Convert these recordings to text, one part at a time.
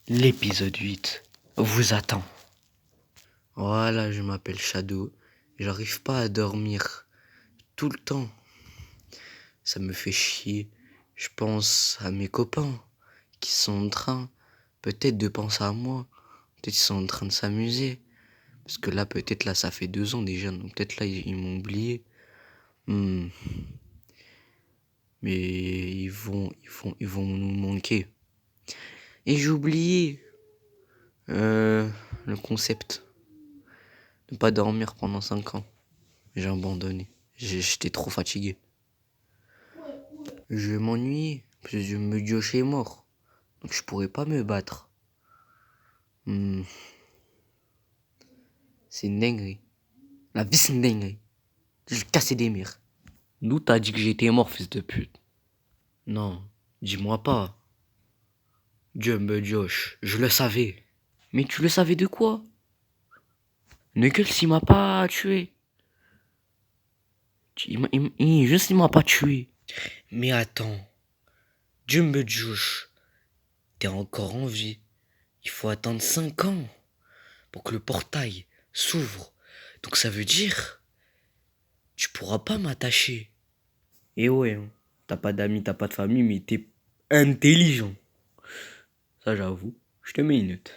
L'épisode 8 vous attend. Voilà, je m'appelle Shadow. J'arrive pas à dormir tout le temps. Ça me fait chier. Je pense à mes copains qui sont en train peut-être de penser à moi. Peut-être qu'ils sont en train de s'amuser. Parce que là, peut-être là, ça fait 2 ans déjà. Donc peut-être là, ils m'ont oublié. Mais ils vont nous manquer. Et j'ai oublié le concept. Ne pas dormir pendant 5 ans. J'ai abandonné. J'étais trop fatigué. Je m'ennuyais. Parce que je me diochais mort. Donc je pourrais pas me battre. C'est une dinguerie. La vie c'est une dinguerie. Je vais casser des murs. D'où t'as dit que j'étais mort, fils de pute? Non, dis-moi pas. Dieu me Josh, je le savais. Mais tu le savais de quoi? Knuckles il m'a pas tué. Juste il m'a pas tué. Mais attends. Dieu me Josh, t'es encore en vie. Il faut attendre 5 ans pour que le portail s'ouvre. Donc ça veut dire, tu pourras pas m'attacher. Et ouais, hein, t'as pas d'amis, t'as pas de famille, mais t'es intelligent. Ça j'avoue, je te mets une note.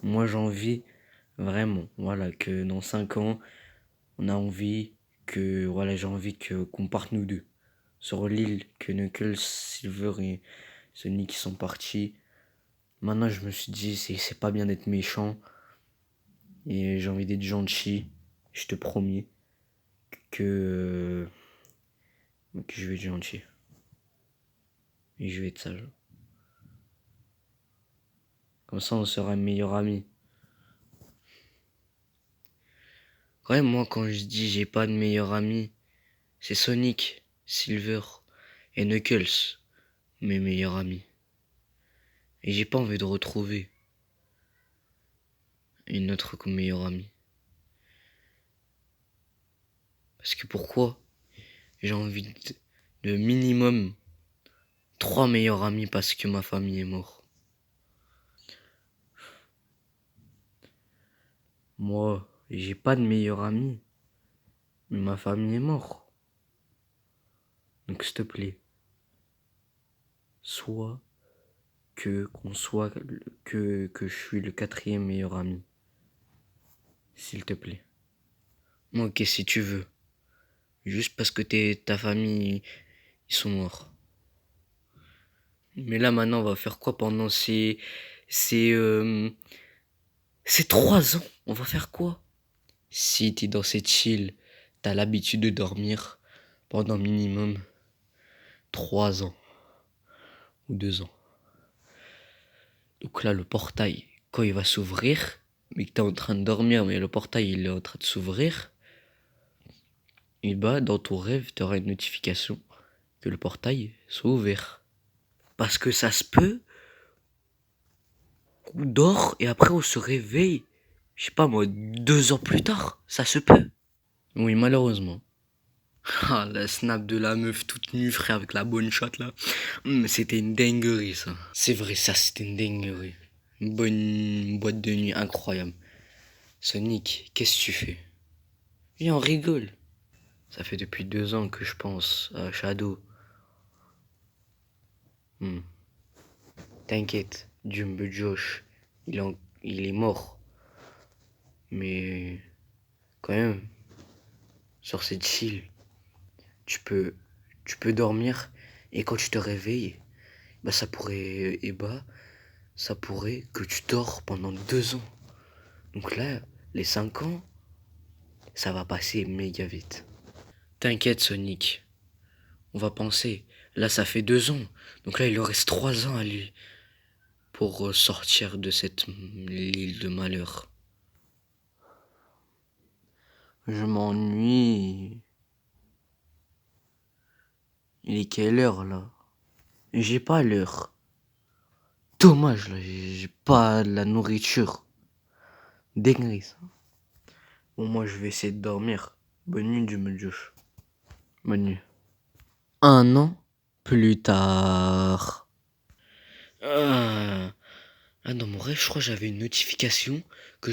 Moi j'ai envie, vraiment, voilà, que dans 5 ans, on a envie que, voilà, j'ai envie qu'on parte nous deux. Sur l'île que Knuckles, Silver et Sonic sont partis. Maintenant je me suis dit, c'est pas bien d'être méchant. Et j'ai envie d'être gentil. Je te promets que je vais être gentil. Et je vais être sage. Comme ça, on sera meilleurs amis. Ouais, moi, quand je dis j'ai pas de meilleurs amis, c'est Sonic, Silver et Knuckles, mes meilleurs amis. Et j'ai pas envie de retrouver une autre meilleure amie. Parce que pourquoi? J'ai envie de minimum 3 meilleurs amis parce que ma famille est morte. Moi, j'ai pas de meilleur ami, mais ma famille est morte. Donc s'il te plaît, soit que je suis le 4e meilleur ami. S'il te plaît. Moi, ok, si tu veux. Juste parce que ta famille, ils sont morts. Mais là, maintenant, on va faire quoi pendant ces 3 ans? On va faire quoi? Si t'es dans cette île, t'as l'habitude de dormir pendant minimum 3 ans. Ou 2 ans. Donc là, le portail, quand il va s'ouvrir, mais que t'es en train de dormir, mais le portail, il est en train de s'ouvrir, et bah, dans ton rêve, t'auras une notification que le portail soit ouvert. Parce que ça se peut qu'on dort et après on se réveille, je sais pas moi, 2 ans plus tard. Ça se peut. Oui, malheureusement. Ah, la snap de la meuf toute nue, frère, avec la bonne shot là. C'était une dinguerie, ça. C'est vrai, ça, c'était une dinguerie. Une bonne boîte de nuit incroyable. Sonic, qu'est-ce que tu fais? Viens, on rigole. Ça fait depuis 2 ans que je pense à Shadow. T'inquiète, Jumbo Josh, il est mort. Mais quand même, sur cette île, tu peux dormir et quand tu te réveilles, bah ça pourrait que tu dors pendant 2 ans. Donc là, les 5 ans, ça va passer méga vite. T'inquiète Sonic, on va penser. Là, ça fait 2 ans. Donc là, il lui reste 3 ans à lui pour sortir de cette île de malheur. Je m'ennuie. Il est quelle heure là? J'ai pas l'heure. Dommage là, j'ai pas de la nourriture. Dinguerie ça. Bon, moi je vais essayer de dormir. Bonne nuit, Dieu me Josh. Bonne nuit. 1 an plus tard. Ah. Ah, dans mon rêve, je crois que j'avais une notification que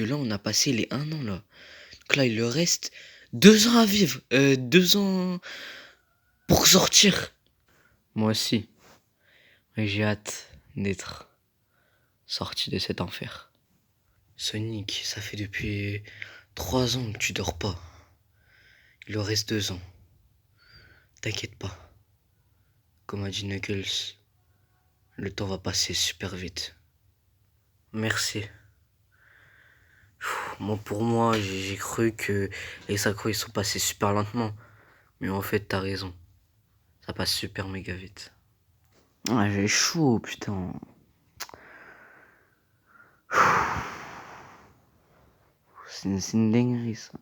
là, on a passé les 1 an, là. Donc là, il leur reste 2 ans à vivre. 2 ans pour sortir. Moi aussi. Et j'ai hâte d'être sorti de cet enfer. Sonic, ça fait depuis 3 ans que tu dors pas. Il leur reste 2 ans. T'inquiète pas. Comme a dit Knuckles, le temps va passer super vite. Merci. Moi, pour moi, j'ai cru que les accros ils sont passés super lentement. Mais en fait, t'as raison. Ça passe super méga vite. Ah, j'ai chaud, putain. C'est une dinguerie, ça.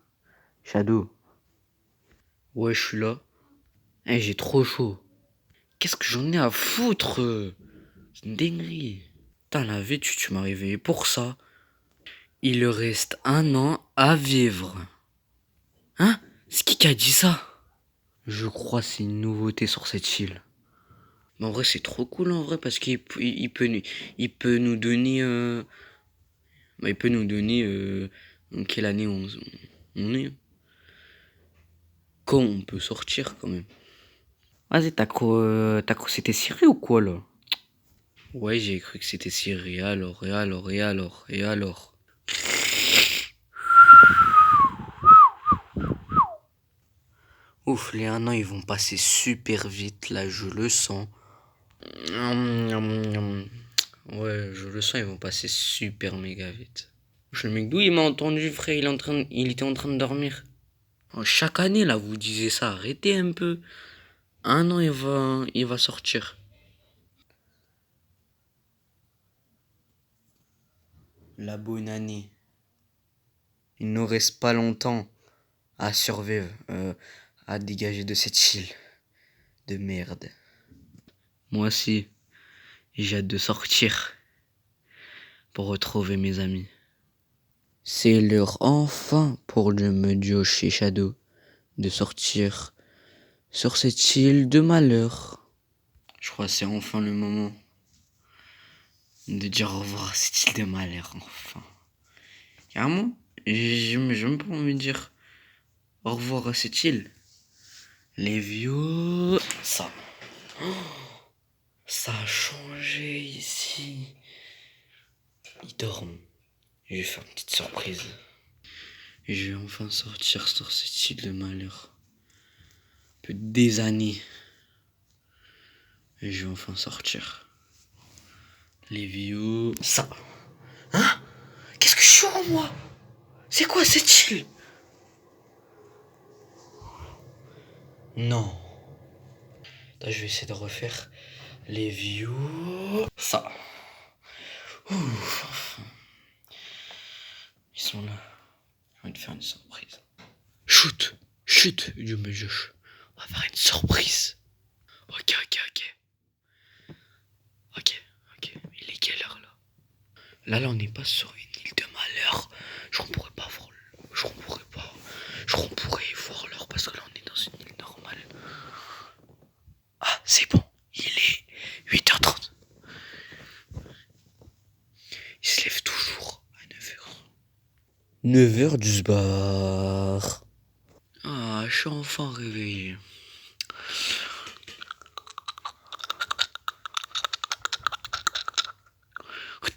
Shadow. Ouais, je suis là. Eh, j'ai trop chaud. Qu'est-ce que j'en ai à foutre? C'est une dinguerie. Putain, la vie, tu m'as réveillé pour ça. Il leur reste 1 an à vivre. Hein? C'est qui a dit ça? Je crois que c'est une nouveauté sur cette île. Mais en vrai, c'est trop cool en vrai parce il peut nous donner. Il peut nous donner en quelle année on est. Quand on peut sortir quand même. Vas-y, t'as cru que c'était Siri ou quoi là? Ouais, j'ai cru que c'était Siri. Et alors. Ouf, les 1 an ils vont passer super vite là, je le sens. Ouais, je le sens, ils vont passer super méga vite. Le mec d'où il m'a entendu, frère, il était en train de dormir. Chaque année, là, vous disiez ça, arrêtez un peu. 1 an, il va sortir. La bonne année. Il ne reste pas longtemps à survivre, à dégager de cette île de merde. Moi aussi, j'ai hâte de sortir pour retrouver mes amis. C'est l'heure enfin pour me Josh et Shadow de sortir sur cette île de malheur. Je crois que c'est enfin le moment de dire au revoir à cette île de malheur, enfin. Carrément, j'ai même pas envie de dire au revoir à cette île. Les vieux... Ça a changé ici. Ils dorment. Je vais faire une petite surprise. Et je vais enfin sortir sur cette île de malheur. Depuis des années. Et je vais enfin sortir. Les vieux... Ça. Hein? Qu'est-ce que je suis en moi? C'est quoi cette île? Non. Là, je vais essayer de refaire les vieux... Ça. Ouf, enfin. Ils sont là. Je vais te faire une surprise. Chut, Dieu me juge. On va faire une surprise. Ok. Il est quelle heure là? Là, on n'est pas sur une île de malheur. Je ne pourrais pas voir l'heure parce que là, on est dans une île normale. Ah, c'est bon. Il est 8h30. Il se lève toujours à 9h. 9h du sbar. Ah, je suis enfin réveillé.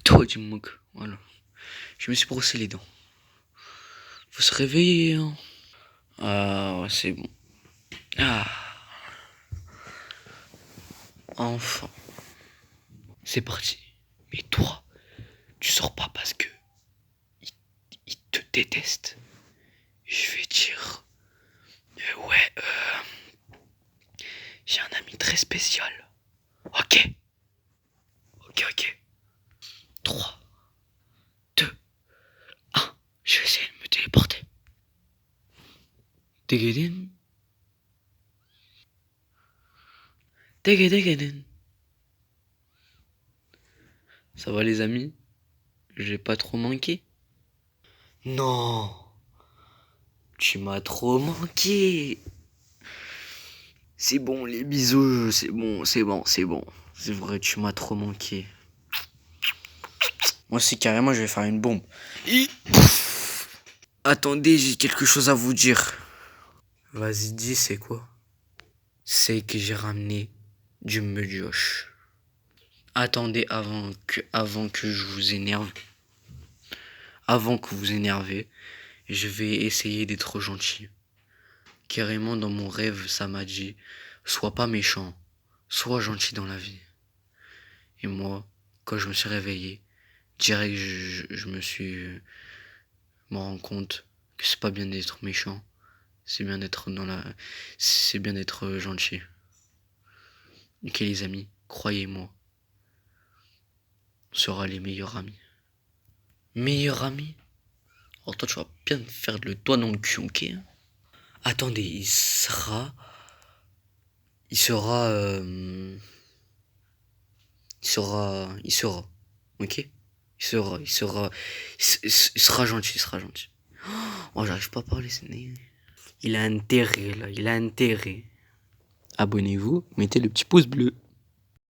Toi, tu me moques. Voilà. Je me suis brossé les dents. Faut se réveiller, hein. Ah, ouais, c'est bon. Ah. Enfin. C'est parti. Mais toi, tu sors pas parce que il te déteste. Je vais dire. Ouais, j'ai un ami très spécial. Ok. 3, 2, 1. Je vais essayer de me téléporter. Dégédine. Ça va les amis? J'ai pas trop manqué? Non. Tu m'as trop manqué. C'est bon, les bisous, c'est bon. C'est vrai, tu m'as trop manqué. Moi aussi, carrément, je vais faire une bombe. Attendez, j'ai quelque chose à vous dire. Vas-y, dis, c'est quoi? C'est que j'ai ramené du medjosh. Attendez avant que je vous énerve. Avant que vous énervez, je vais essayer d'être gentil. Carrément, dans mon rêve, ça m'a dit, sois pas méchant, sois gentil dans la vie. Et moi, quand je me suis réveillé, direct, je me rends compte que c'est pas bien d'être méchant. C'est bien d'être gentil. Ok les amis, croyez-moi, on sera les meilleurs amis. Meilleurs amis? Alors toi tu vas bien me faire le doigt dans le cul, ok? Attendez, il sera, ok? Il sera gentil, il sera gentil. Oh, j'arrive pas à parler, c'est né. Il a intérêt là, il a intérêt. Abonnez-vous, mettez le petit pouce bleu.